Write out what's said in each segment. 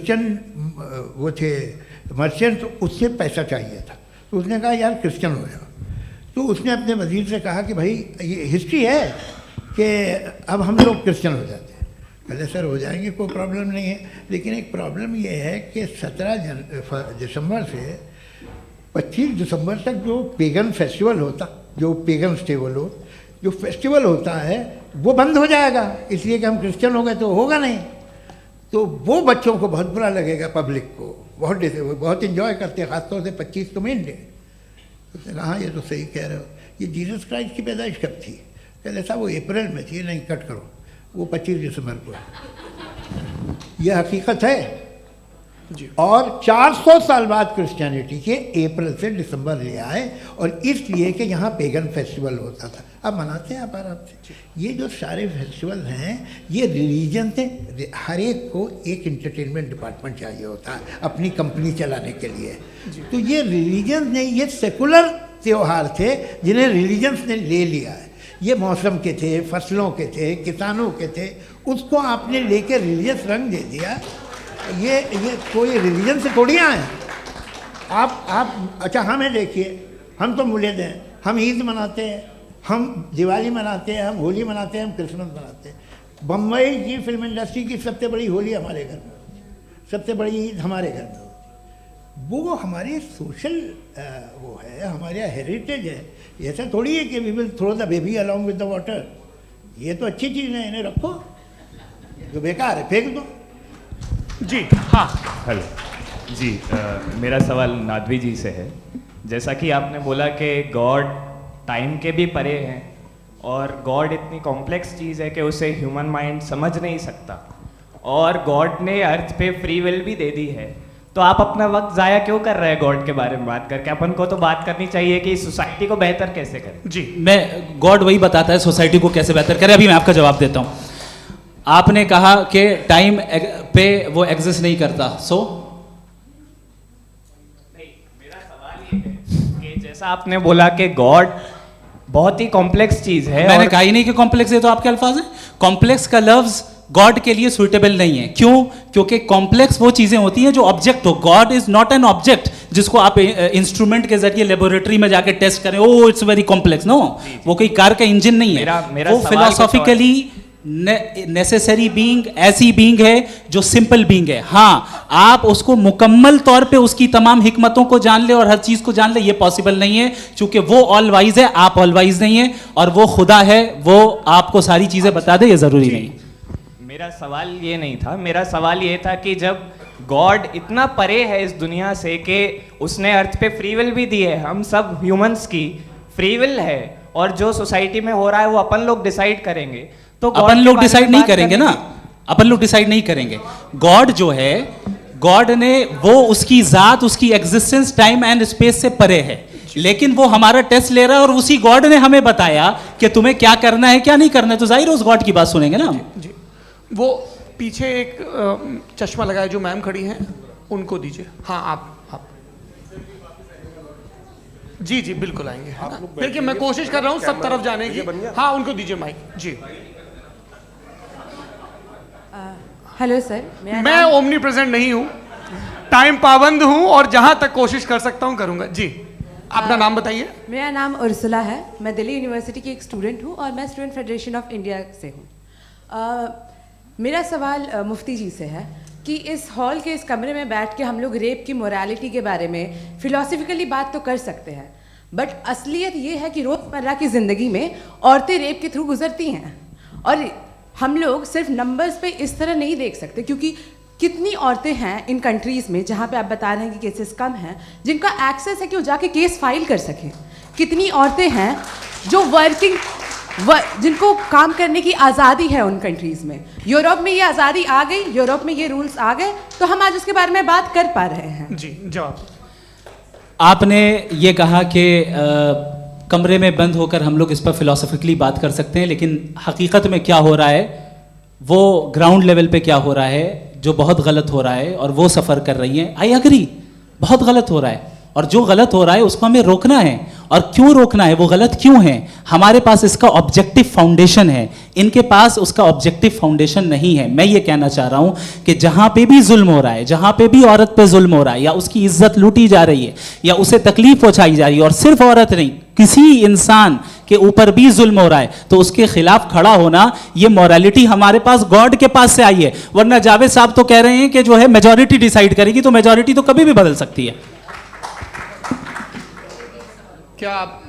Christian वो थे merchant, तो उससे पैसा चाहिए था। तो उसने कहा यार क्रिश्चियन हो जाओ। तो उसने अपने वजीर से कहा कि भाई ये हिस्ट्री है कि अब हम लोग क्रिश्चियन हो जाते हैं। कहते सर हो जाएंगे, कोई प्रॉब्लम नहीं है, लेकिन एक प्रॉब्लम ये है कि 17 दिसंबर से 25 दिसंबर तक जो पेगन फेस्टिवल होता, जो पेगन्स थे वो लोग, जो फेस्टिवल होता है वो बंद हो जाएगा, इसलिए कि हम क्रिश्चियन हो गए तो होगा नहीं। तो वो बच्चों को बहुत बुरा लगेगा, पब्लिक को बहुत इन्जॉय करते हैं, ख़ासतौर से 25 को मेन डे। उसने कहा हाँ ये तो सही कह रहे हो, ये जीसस क्राइस्ट की पैदाइश कब थी? कहते साहब वो अप्रैल में थी। नहीं कट करो, वो 25 दिसंबर को है। यह हकीकत है जी। और 400 साल बाद क्रिश्चियनिटी के अप्रैल से दिसंबर ले आए, और इसलिए कि यहाँ पेगन फेस्टिवल होता था। अब मनाते हैं आप आराम से। ये जो सारे फेस्टिवल हैं ये रिलीजन से, हर एक को एक इंटरटेनमेंट डिपार्टमेंट चाहिए होता है अपनी कंपनी चलाने के लिए। तो ये रिलीजन ने, ये सेकुलर त्यौहार थे जिन्हें रिलीजन्स ने ले लिया है। ये मौसम के थे, फसलों के थे, किसानों के थे, उसको आपने लेके रिलीजियस रंग दे दिया। ये कोई रिलीजन से थोड़ी आए आप। अच्छा हमें देखिए, हम तो मुल्द हैं, हम ईद मनाते हैं, हम दिवाली मनाते हैं, हम होली मनाते हैं, हम क्रिसमस मनाते हैं। बम्बई की फिल्म इंडस्ट्री की सबसे बड़ी होली हमारे घर में होती है, सबसे बड़ी ईद हमारे घर में होती है। वो हमारी सोशल वो है, हमारा हेरिटेज है। ऐसा थोड़ी है कि we will throw the baby along with the water. ये तो अच्छी चीज़ है, इन्हें रखो, जो बेकार है फेंक दो। जी हाँ हेलो जी, मेरा सवाल नादवी जी से है। जैसा कि आपने बोला कि गॉड टाइम के भी परे हैं, और गॉड इतनी कॉम्प्लेक्स चीज़ है कि उसे ह्यूमन माइंड समझ नहीं सकता, और गॉड ने अर्थ पे फ्री विल भी दे दी है। तो आप अपना वक्त ज़ाया क्यों कर रहे हैं गॉड के बारे में बात करके? अपन को तो बात करनी चाहिए कि सोसाइटी को बेहतर कैसे करें। जी, मैं गॉड वही बताता है सोसाइटी को कैसे बेहतर करें। अभी मैं आपका जवाब देता हूँ। आपने कहा कि टाइम पे वो एग्जिस्ट नहीं करता, सो नहीं, मेरा सवाल ये है कि जैसा आपने बोला कि गॉड बहुत ही कॉम्प्लेक्स चीज है। मैंने कहा ही नहीं कि कॉम्प्लेक्स है, तो आपके अल्फाज हैं। कॉम्प्लेक्स का लफ्ज गॉड के लिए सुइटेबल नहीं है। क्यों? क्योंकि कॉम्प्लेक्स वो चीजें होती हैं जो ऑब्जेक्ट हो। God is not an object जिसको आप इंस्ट्रूमेंट के जरिए लेबोरेटरी में जाके टेस्ट करें, oh it's very complex. No, वो कोई कार का इंजन नहीं है। वो फिलोसॉफिकली नेसेसरी बीइंग ऐसी बीइंग है जो सिंपल बीइंग है। हाँ, आप उसको मुकम्मल तौर पे उसकी तमाम हिकमतों को जान ले और हर चीज को जान ले, ये पॉसिबल नहीं है, क्योंकि वो ऑल वाइज है, आप ऑल वाइज नहीं है, और वो खुदा है, वो आपको सारी चीजें बता दे, ये जरूरी नहीं। मेरा सवाल ये नहीं था, मेरा सवाल ये था कि जब गॉड इतना परे है इस दुनिया से कि उसने अर्थ पे फ्री विल भी दी है, हम सब ह्यूमंस की फ्री विल है, और जो सोसाइटी में हो रहा है वो अपन लोग डिसाइड करेंगे। तो अपन लोग डिसाइड नहीं करेंगे ना, अपन लोग डिसाइड नहीं करेंगे। गॉड जो है, गॉड ने वो उसकी जात, उसकी एग्जिस्टेंस टाइम एंड स्पेस से परे है, लेकिन वो हमारा टेस्ट ले रहा है, और उसी गॉड ने हमें बताया कि तुम्हें क्या करना है क्या नहीं करना है। तो जाहिर है उस गॉड की बात सुनेंगे ना। जी, वो पीछे एक चश्मा लगाए जो मैम खड़ी हैं, उनको दीजिए। हाँ आप जी जी बिल्कुल आएंगे। देखिए मैं कोशिश कर रहा हूँ सब तरफ जाने की। हाँ उनको दीजिए माइक। जी हेलो सर, मैं ओमनी प्रेजेंट नहीं हूँ, टाइम पाबंद हूँ, और जहाँ तक कोशिश कर सकता हूँ करूँगा। जी अपना नाम बताइए। मेरा नाम उर्सुला है, मैं दिल्ली यूनिवर्सिटी की एक स्टूडेंट हूँ, और मैं स्टूडेंट फेडरेशन ऑफ इंडिया से हूँ। मेरा सवाल मुफ्ती जी से है कि इस हॉल के इस कमरे में बैठ के हम लोग रेप की मोरालिटी के बारे में फिलोसफिकली बात तो कर सकते हैं, बट असलियत ये है कि रोज़मर्रा की ज़िंदगी में औरतें रेप के थ्रू गुजरती हैं, और हम लोग सिर्फ नंबर्स पे इस तरह नहीं देख सकते, क्योंकि कितनी औरतें हैं इन कंट्रीज़ में जहाँ पे आप बता रहे हैं कि केसेस कम हैं, जिनका एक्सेस है कि वो जाके केस फाइल कर सकें। कितनी औरतें हैं जो जिनको काम करने की आज़ादी है उन कंट्रीज़ में। यूरोप में ये आज़ादी आ गई, यूरोप में ये रूल्स आ गए, तो हम आज उसके बारे में बात कर पा रहे हैं। जी जवाब। आपने ये कहा कि कमरे में बंद होकर हम लोग इस पर फिलोसफिकली बात कर सकते हैं, लेकिन हकीकत में क्या हो रहा है, वो ग्राउंड लेवल पे क्या हो रहा है, जो बहुत गलत हो रहा है, और वो सफ़र कर रही हैं। आई अग्री, बहुत गलत हो रहा है, और जो गलत हो रहा है उसको हमें रोकना है। और क्यों रोकना है, वो गलत क्यों है, हमारे पास इसका ऑब्जेक्टिव फाउंडेशन है, इनके पास उसका ऑब्जेक्टिव फाउंडेशन नहीं है। मैं ये कहना चाह रहा हूं कि जहां पे भी जुल्म हो रहा है, जहां पे भी औरत पे जुल्म हो रहा है, या उसकी इज्जत लूटी जा रही है, या उसे तकलीफ पहुंचाई जा रही है, और सिर्फ औरत नहीं, किसी इंसान के ऊपर भी जुल्म हो रहा है, तो उसके खिलाफ खड़ा होना, ये मॉरलिटी हमारे पास गॉड के पास से आई है। वरना जावेद साहब तो कह रहे हैं कि जो है मेजॉरिटी डिसाइड करेगी, तो मेजॉरिटी तो कभी भी बदल सकती है। क्या आप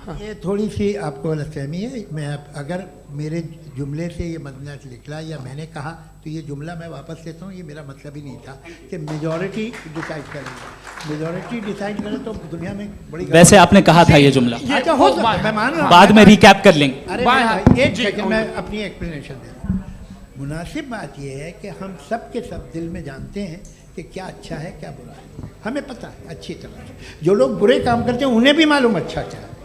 हाँ। ये थोड़ी सी आपको गलतफहमी है। मैं अगर मेरे जुमले से ये मदनत निकला या मैंने कहा तो ये जुमला मैं वापस लेता हूँ, ये मेरा मतलब ही नहीं था कि मेजॉरिटी डिसाइड करेगी। मेजॉरिटी डिसाइड करे तो दुनिया में बड़ी वैसे आपने कहा था ये जुमला, अच्छा हो सकता है, मैं मान रहा हूँ। बाद में रिकैप कर लेंगे। अरे बाएं मेरे हाथ। भाई, एक जी, सेकंड मैं अपनी एक्सप्लेनेशन देता हूँ। मुनासिब बात यह है कि हम सब के सब दिल में जानते हैं कि क्या अच्छा है क्या बुरा है, हमें पता है अच्छी तरह से। जो लोग बुरे काम करते हैं उन्हें भी मालूम अच्छा क्या है।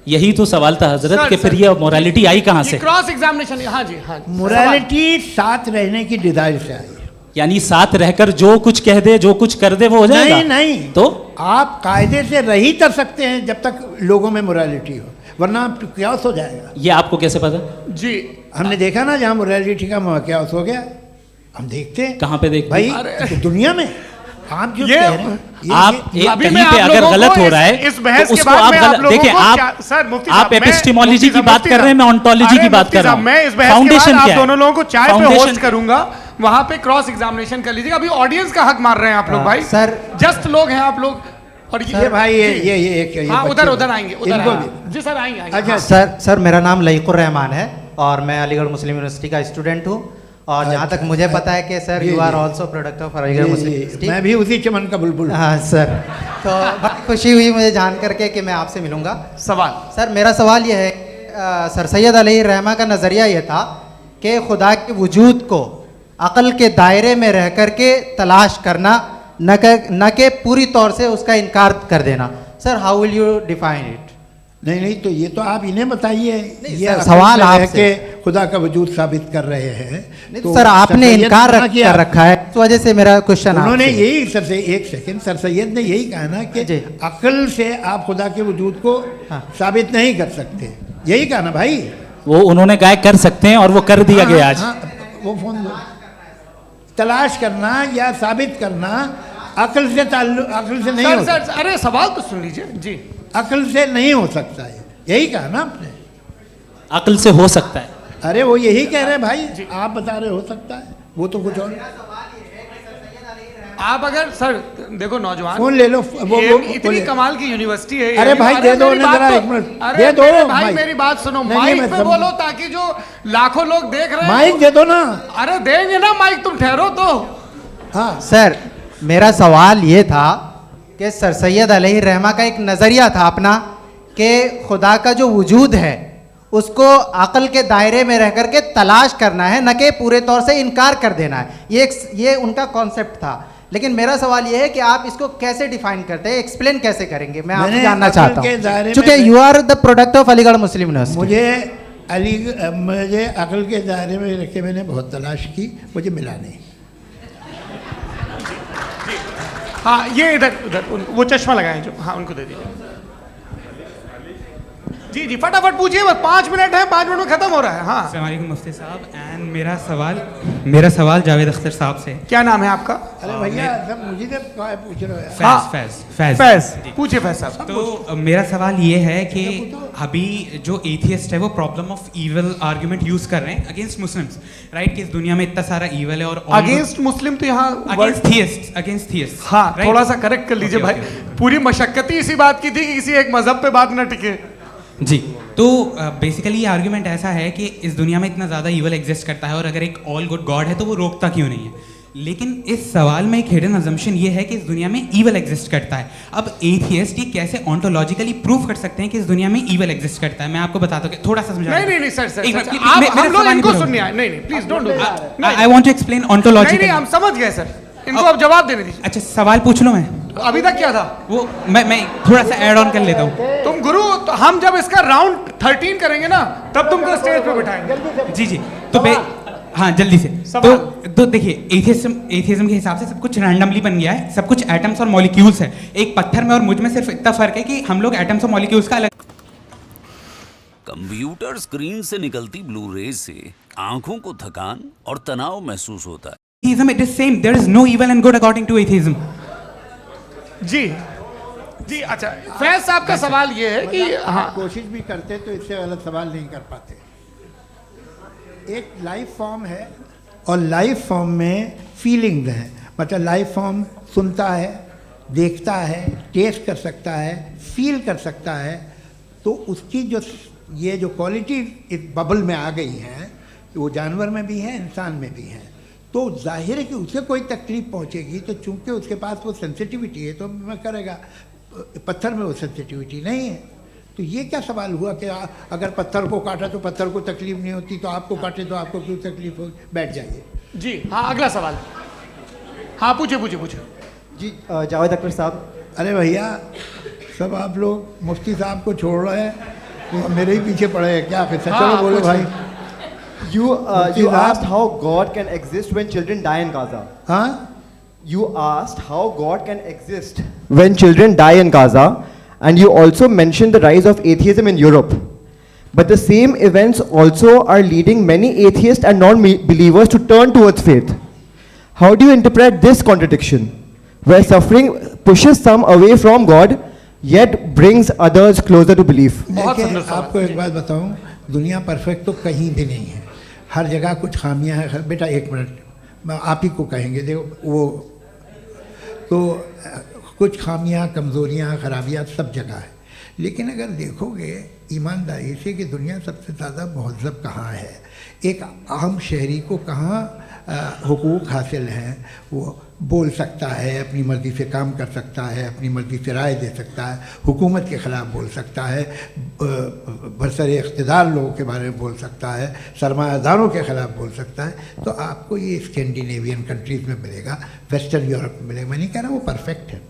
यही तो सवाल था हजरत कि फिर ये मोरालिटी आई कहाँ से? क्रॉस एग्जामिनेशन, हाँ जी हाँ जी। मोरालिटी साथ रहने की डिजायर से आई है। यानी साथ रहकर जो कुछ कह दे, जो कुछ कर दे, वो हो जाएगा? नहीं नहीं, तो आप कायदे से रही कर सकते हैं जब तक लोगों में मोरालिटी हो, वरना क्यास हो जाएगा। ये आपको कैसे पता? जी हमने देखा ना, जहाँ मोरालिटी का क्यास हो गया, हम देखते हैं। कहाँ पे देखते भाई हैं? तो दुनिया में आप जो ये- कह रहे हैं, आप ये- एक अभी कहीं मैं पे आप अगर लोगों गलत को हो रहा है इस बहस तो के उसको बाद आप में आप गलत लोगों देखिए। को आप क्या- सर मुफ्ती आप साहब, मैं- एपिस्टेमोलॉजी मुफ्ती की साहब, बात मुफ्ती कर रहे हैं, मैं साहब, ऑन्टोलॉजी अरे की बात मुफ्ती कर रहा साहब, हूँ। मैं इस बहस के फाउंडेशन बाद क्या आप है? दोनों लोगों को चाय पे फाउंडेशन होस्ट करूंगा, वहां पे क्रॉस एग्जामिनेशन कर लीजिएगा। अभी ऑडियंस का हक मार रहे हैं आप लोग भाई, सर। जस्ट लोग हैं आप लोग। और ये भाई ये एक हाँ बच्चे- उधर उधर आएंगे, उधर इनको आएंगे। भी। जी सर आएंगे आएंगे। अच्छा सर मेरा नाम लईकुर रहमान है और मैं अलीगढ़ मुस्लिम यूनिवर्सिटी का स्टूडेंट हूँ। और जहाँ तक मुझे पता है कि sir you are also product of Aligarh Muslim University. मैं भी उसी चमन का बुलबुल हूँ। हाँ सर, तो बड़ी खुशी हुई मुझे जान करके कि मैं आपसे मिलूंगा। सवाल सर मेरा सवाल यह है, सर सैयद अलैहि रहमा का नज़रिया यह था कि खुदा के वजूद को अक़ल के दायरे में रह कर के तलाश करना, न कि पूरी तौर से उसका इनकार कर देना। Sir how will you define it? नहीं तो ये तो आप इन्हें बताइए। ये सर, असल सवाल में है आपसे। कि खुदा का वजूद साबित कर रहे हैं। नहीं तो तो सर आपने सर सैयद इनकार ने क्या किया? कर रखा है, इस वजह से मेरा क्वेश्चन उन्होंने आपसे। यही एक सेकंड, सर सैयद ने यही कहा ना कि जी। अक्ल से आप खुदा के वजूद को हाँ। साबित नहीं कर सकते, यही कहा ना भाई। वो उन्होंने कहा कर सकते हैं और वो कर दिया गया आज। हाँ, वो फोन दो। तलाश करना या साबित करना अक्ल से अक्ल से नहीं सर हो सर अरे सवाल तो सुन लीजिए जी। अक्ल से नहीं हो सकता है, यही कहा ना आपने। अक्ल से हो सकता है। अरे वो यही कह रहे हैं भाई, आप बता रहे हो सकता है, वो तो कुछ और। आप अगर सर देखो नौजवान, फोन ले लो, वो इतनी कमाल की यूनिवर्सिटी है। अरे भाई दे दो मेरी ना बात जरा तो- एक मिनट, अरे दे दो मेरे भाई माइक। मेरी बात सुनो, नहीं, माइक मैं पे समझ- बोलो ताकि जो लाखों लोग देख रहे हैं। माइक दे दो ना। अरे देंगे ना माइक, तुम ठहरो तो। हाँ सर मेरा सवाल ये था कि सर सैयद अलैहि रहमा का एक नज़रिया था अपना कि खुदा का जो वजूद है उसको अक़ल के दायरे में रह करके तलाश करना है, न कि पूरे तौर से इनकार कर देना है। ये उनका कॉन्सेप्ट था। लेकिन मेरा सवाल ये है कि आप इसको कैसे डिफाइन करते हैं, एक्सप्लेन कैसे करेंगे? मैं आपसे मैंने जानना अक़ल चाहता के दायरे हूँ, में क्योंकि you are the product of Aligarh Muslim University. मुझे अक़ल के दायरे में रख के मैंने बहुत तलाश की, मुझे मिला नहीं। हाँ ये इधर उधर वो चश्मा लगाए जो, हाँ उनको दे दीजिए। जी जी फटाफट पूछिए, बस 5 मिनट है, 5 मिनट में खत्म हो रहा है। हाँ अस्सलाम वालेकुम मुफ्ती साहब। एंड मेरा सवाल जावेद अख्तर साहब से। क्या नाम है आपका? अरे भैया सब मुझे तो पूछ रहे हो यार। हाँ। फैज फैज पूछिए फैज साहब। तो मेरा सवाल ये है कि अभी जो एथियस्ट है वो problem of evil argument use कर रहे हैं अगेंस्ट मुस्लिम्स, राइट? कि इस दुनिया में इतना सारा ईविल है और अगेंस्ट मुस्लिम तो यहाँ अगेंस्ट थियस्ट। हाँ थोड़ा सा करेक्ट कर लीजिए भाई, पूरी मशक्कत ही इसी बात की थी कि किसी एक मजहब पे बात ना टिके। जी, तो बेसिकली ये आर्ग्यूमेंट ऐसा है कि इस दुनिया में इतना ज़्यादा ईवल एग्जिस्ट करता है और अगर एक ऑल गुड गॉड है तो वो रोकता क्यों नहीं है? लेकिन इस सवाल में एक हिडन अजम्पशन ये है कि इस दुनिया में ईवल एग्जिस्ट करता है। अब एथियस्ट ये कैसे ऑन्टोलॉजिकली प्रूव कर सकते हैं कि इस दुनिया में ईवल एग्जिस्ट करता है? मैं आपको बताता हूँ, थोड़ा सा समझा। नहीं सर सर एक सर, मिनट, आप मेरा हम लोग सवाल इनको पूरा सुनने आए। नहीं please don't do. I want to explain नहीं ऑन्टोलॉजिकली। हम समझ गए सर, इनको अब जवाब देने दीजिए। अच्छा सवाल पूछ लो। मैं अभी तक क्या था वो मैं थोड़ा सा ऐड ऑन कर लेता हूँ। तुम गुरु, तो हम जब इसका राउंड 13 करेंगे ना तब तुमको स्टेज पे बिठाएंगे। जी जी, तो हाँ जल्दी से। सवाल। तो देखिए एथिज्म के हिसाब से सब कुछ रैंडमली बन गया है, सब कुछ एटम्स और मॉलिक्यूल्स है। एक पत्थर में और मुझ में सिर्फ इतना फर्क है कि हम लोग एटम्स और मॉलिक्यूल्स का अलग। कंप्यूटर स्क्रीन से निकलती ब्लू रेज से आंखों को थकान और तनाव महसूस होता है। Atheism, it is same. There is no evil and good according to atheism. जी जी, अच्छा फैज साहब का सवाल ये है कि मतलब हाँ आप कोशिश भी करते तो इससे गलत सवाल नहीं कर पाते। एक लाइफ फॉर्म है और लाइफ फॉर्म में फीलिंग्स हैं, मतलब लाइफ फॉर्म सुनता है, देखता है, टेस्ट कर सकता है, फील कर सकता है, तो उसकी जो ये जो क्वालिटी इस बबल में आ गई हैं वो जानवर में भी है, इंसान में भी है। तो जाहिर है कि उसे कोई तकलीफ पहुंचेगी, तो चूंकि उसके पास वो सेंसिटिविटी है तो मैं करेगा। पत्थर में वो सेंसिटिविटी नहीं है। तो ये क्या सवाल हुआ कि अगर पत्थर को काटा तो पत्थर को तकलीफ नहीं होती, तो आपको काटे तो आपको क्यों तकलीफ हो? बैठ जाइए जी। हाँ अगला सवाल। हाँ पूछे पूछे पूछे। जी जावेद अख्तर साहब। अरे भैया सब आप लोग मुफ्ती साहब को छोड़ रहे हैं, तो मेरे ही पीछे पड़े हैं क्या? फिर चलो बोलो भाई। You asked how God can exist when children die in Gaza. हाँ, You asked how God can exist when children die in Gaza, and you also mentioned the rise of atheism in Europe. But the same events also are leading many atheists and non-believers to turn towards faith. How do you interpret this contradiction, where suffering pushes some away from God, yet brings others closer to belief? बहुत देखिए, सुंदर सवाल। आपको एक बात बताऊं, दुनिया perfect तो कहीं भी नहीं है, हर जगह कुछ खामियां हैं। बेटा एक मिनट, मैं आप ही को कहेंगे, देखो वो तो कुछ खामियां, कमज़ोरियां, खराबियां सब जगह है। लेकिन अगर देखोगे ईमानदारी से कि दुनिया सबसे ज़्यादा महज़ब कहाँ है, एक आम शहरी को कहाँ हुकूक हासिल हैं, वो बोल सकता है, अपनी मर्ज़ी से काम कर सकता है, अपनी मर्ज़ी से राय दे सकता है, हुकूमत के ख़िलाफ़ बोल सकता है, बरसरे इक़्तिदार लोगों के बारे में बोल सकता है, सरमायादारों के ख़िलाफ़ बोल सकता है। तो आपको ये स्कैंडिनेवियन कंट्रीज़ में मिलेगा, वेस्टर्न यूरोप में मिलेगा। मैं नहीं कह रहा वो परफेक्ट है,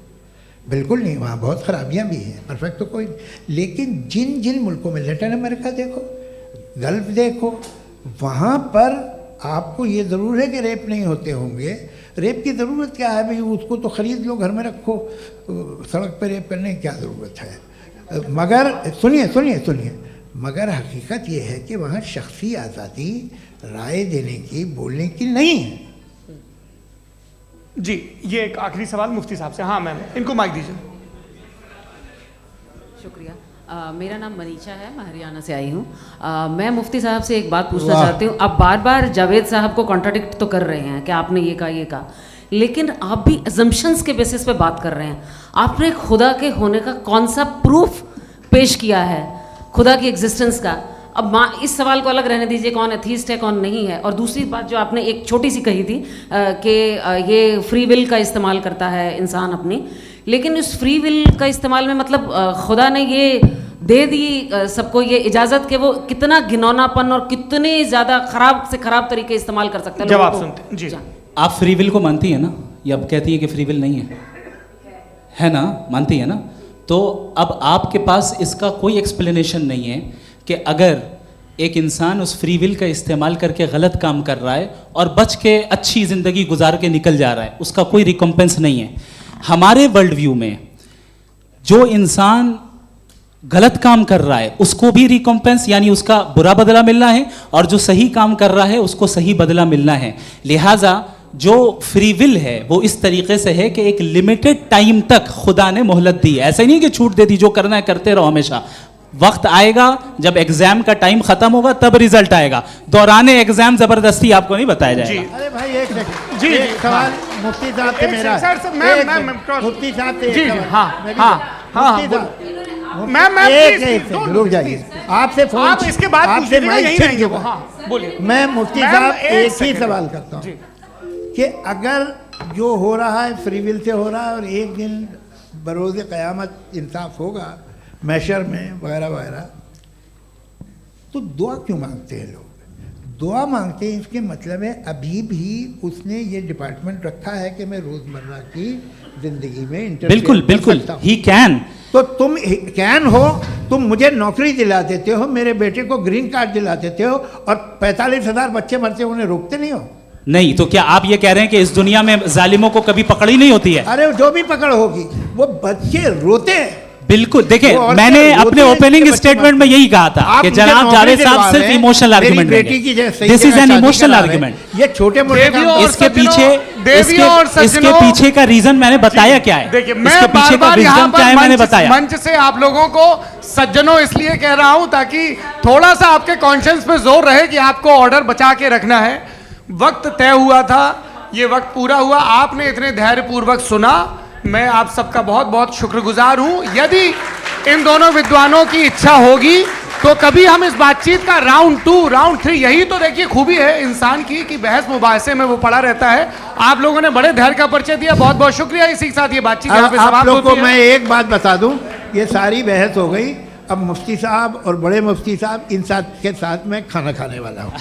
बिल्कुल नहीं, वहाँ बहुत ख़राबियाँ भी हैं, परफेक्ट तो कोई नहीं। लेकिन जिन जिन मुल्कों में, लैटिन अमेरिका देखो, गल्फ़ देखो, वहाँ पर आपको ये ज़रूर है कि रेप नहीं होते होंगे। रेप की ज़रूरत क्या है भाई? उसको तो ख़रीद लो, घर में रखो, सड़क पर रेप करने की क्या ज़रूरत है? मगर सुनिए सुनिए सुनिए, मगर हकीकत ये है कि वहाँ शख्सी आज़ादी राय देने की, बोलने की नहीं है। जी ये एक आखिरी सवाल मुफ्ती साहब से। हाँ मैम, इनको माइक दीजिए। शुक्रिया। मेरा नाम मनीषा है, मैं हरियाणा से आई हूँ। मैं मुफ्ती साहब से एक बात पूछना चाहती हूँ। आप बार बार जावेद साहब को कॉन्ट्राडिक्ट तो कर रहे हैं कि आपने ये कहा, लेकिन आप भी अजम्पशंस के बेसिस पे बात कर रहे हैं। आपने खुदा के होने का कौन सा प्रूफ पेश किया है, खुदा की एग्जिस्टेंस का? अब इस सवाल को अलग रहने दीजिए, कौन एथीस्ट है कौन नहीं है। और दूसरी बात जो आपने एक छोटी सी कही थी कि ये फ्री विल का इस्तेमाल करता है इंसान अपनी, लेकिन उस फ्री विल का इस्तेमाल में मतलब खुदा ने ये दे दी सबको ये इजाज़त कि वो कितना घिनौनापन और कितने ज़्यादा ख़राब से ख़राब तरीके इस्तेमाल कर सकते हैं। जवाब सुनते हैं जी। आप फ्री विल को मानती है ना, या अब कहती है कि फ्री विल नहीं है ना? मानती है ना? तो अब आपके पास इसका कोई एक्सप्लेनेशन नहीं है कि अगर एक इंसान उस फ्री विल का इस्तेमाल करके गलत काम कर रहा है और बच के अच्छी ज़िंदगी गुजार के निकल जा रहा है, उसका कोई रिकम्पेंस नहीं है। हमारे वर्ल्ड व्यू में जो इंसान गलत काम कर रहा है उसको भी रिकम्पेंस यानी उसका बुरा बदला मिलना है, और जो सही काम कर रहा है उसको सही बदला मिलना है। लिहाजा जो फ्री विल है वो इस तरीके से है कि एक लिमिटेड टाइम तक खुदा ने मोहलत दी है। ऐसा नहीं कि छूट दे दी, जो करना है करते रहो हमेशा। वक्त आएगा जब एग्जाम का टाइम खत्म होगा तब रिजल्ट आएगा, दौराने एग्जाम जबरदस्ती आपको नहीं बताया जाएगा। अरे भाई एक सेकंड, जी, एक सवाल मुफ्ती साहब से मेरा, मुफ्ती साहब से जी, एक सवाल। हाँ, मैं भी- हाँ, हाँ, मुफ्ती हाँ, साहब, मैम एक प्लीज, एक सेकंड रुक जाइए, आपसे फोन, आप इसके बाद पूछ आपसे लीजिएगा, माइक यहीं छीन रहेंगे वो। चुका। हाँ बोलिए। मैं मुफ्ती मैम, साहब एक एक ही सेकंड। सवाल करता हूँ जी। कि अगर जो हो रहा है फ्री विल से हो रहा है और एक दिन बरोज़ क़यामत इंसाफ होगा मैशर में वगैरह वगैरह, तो दुआ क्यों मांगते हैं लोग? दुआ मांगते हैं इसके मतलब है अभी भी उसने ये डिपार्टमेंट रखा है कि मैं रोजमर्रा की जिंदगी में इंटरफेयर बिल्कुल कर बिल्कुल सकता हूं। He can. तो तुम कैन हो, तुम मुझे नौकरी दिला देते हो, मेरे बेटे को ग्रीन कार्ड दिला देते हो, और 45,000 बच्चे मरते हो उन्हें रोकते नहीं हो। नहीं तो क्या आप ये कह रहे हैं कि इस दुनिया में जालिमों को कभी पकड़ ही नहीं होती है? अरे जो भी पकड़ होगी वो बच्चे रोते हैं। बिल्कुल, देखिए वो मैंने औरतें अपने रोती हैं ओपनिंग जिनके बच्चे स्टेटमेंट में मरते हैं। यही कहा था आप कि मुझे जनाब नौकरी जावेद दिलवा साहब सिर्फ रहे हैं, इमोशनल मेरी आर्गुमेंट बेटी की जैसे दिस इज सही एन जगह इमोशनल शादी करा रहे हैं। आर्गुमेंट। ये छोटे मोटे देवियों काम और इसके सज्जनों, पीछे देवियों और इसके सज्जनों, पीछे का रीजन मैंने बताया क्या है, देखिए इसके मैं पीछे का बार-बार यहाँ विजडम क्या है पर मैंने बताया। मंच से आप लोगों को सज्जनों इसलिए कह रहा हूं ताकि थोड़ा सा आपके कॉन्शियंस पे जोर रहे कि आपको ऑर्डर बचा के रखना है। वक्त तय हुआ था, ये वक्त पूरा हुआ, आपने इतने धैर्यपूर्वक सुना, मैं आप सबका बहुत बहुत शुक्रगुजार हूं। यदि इन दोनों विद्वानों की इच्छा होगी तो कभी हम इस बातचीत का राउंड 2, राउंड 3, यही तो देखिए खूबी है इंसान की कि बहस मुबाहसे में वो पड़ा रहता है। आप लोगों ने बड़े धैर्य का परिचय दिया, बहुत बहुत शुक्रिया। इसी के साथ ये बातचीत यहाँ पे आप समाप्त लोग को होती है। मैं एक बात बता दूं, ये सारी बहस हो गई, अब मुफ्ती साहब और बड़े मुफ्ती साहब इन साथ के साथ मैं खाना खाने वाला हूँ।